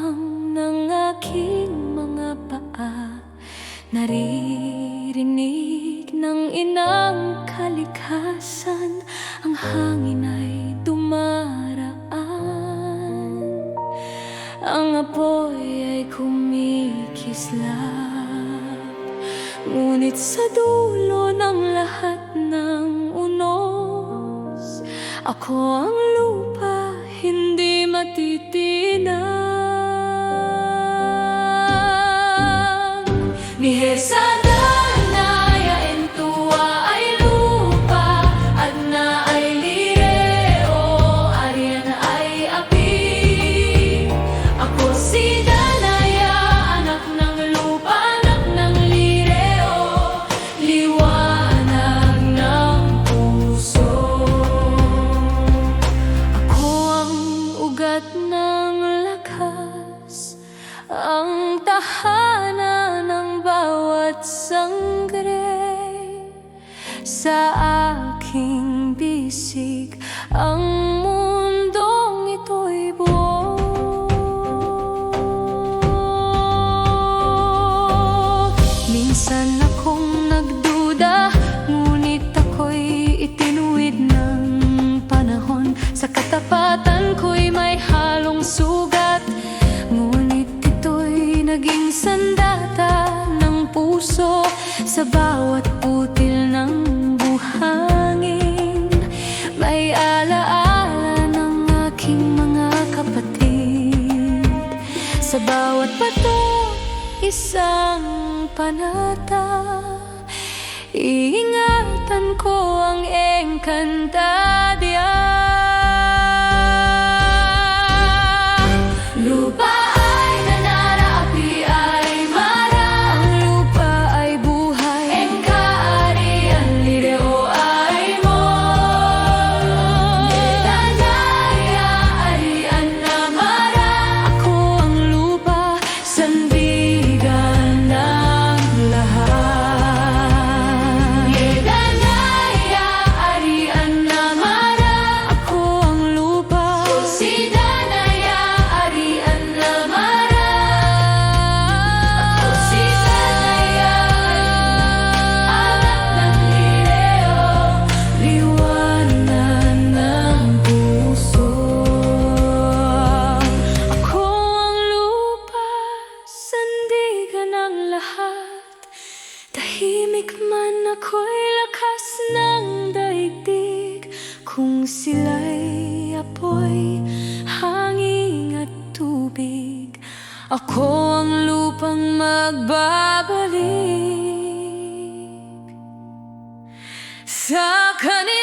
hakbang ng aking mga paa, naririnig ng inang kalikasan, ang hangin ay dumaraan, ang apoy ay kumikislap. Ngunit sa dulo ng lahat ng unos, ako ang lupa, hindi matitinag. Ni Hesa Danaya en tua ay lupa, Adna ay lireo, Arian ay api. Ako si Danaya, anak ng lupa, anak ng lireo, liwanag ng puso. Ako ang ugat ng lakas, ang tahanan ng bawat sangre. Sa aking bisig, ang mundong ito'y buo. Minsan akong nagduda, ngunit ako'y itinuwid ng panahon. Sa katapatan ko'y may halong sugat, ngunit ito'y naging sandata ng puso. Sa bawat putil ng buhangin, may alaala ng aking mga kapatid. Sa bawat bato, isang panata. Iingatan ko ang Encantadia. Lupa ay nanara, api ay mara, ang lupa ay buhay, Enka arian, lireo ay mo. Danaya arian na mara, ako ang lupa, sandigan ng lahat. Danaya arian na mara, ako ang lupa, si Danaya arian na mara. Ako si Danaya, anak ng lireo, liwanag ng puso. Ako ang lupa, sandigan ng lahat. Tahimik man ako'y lakas ng daigdig, kung sila'y apoy, hangin at tubig. Ako ang lupang magbabalik sa kanila.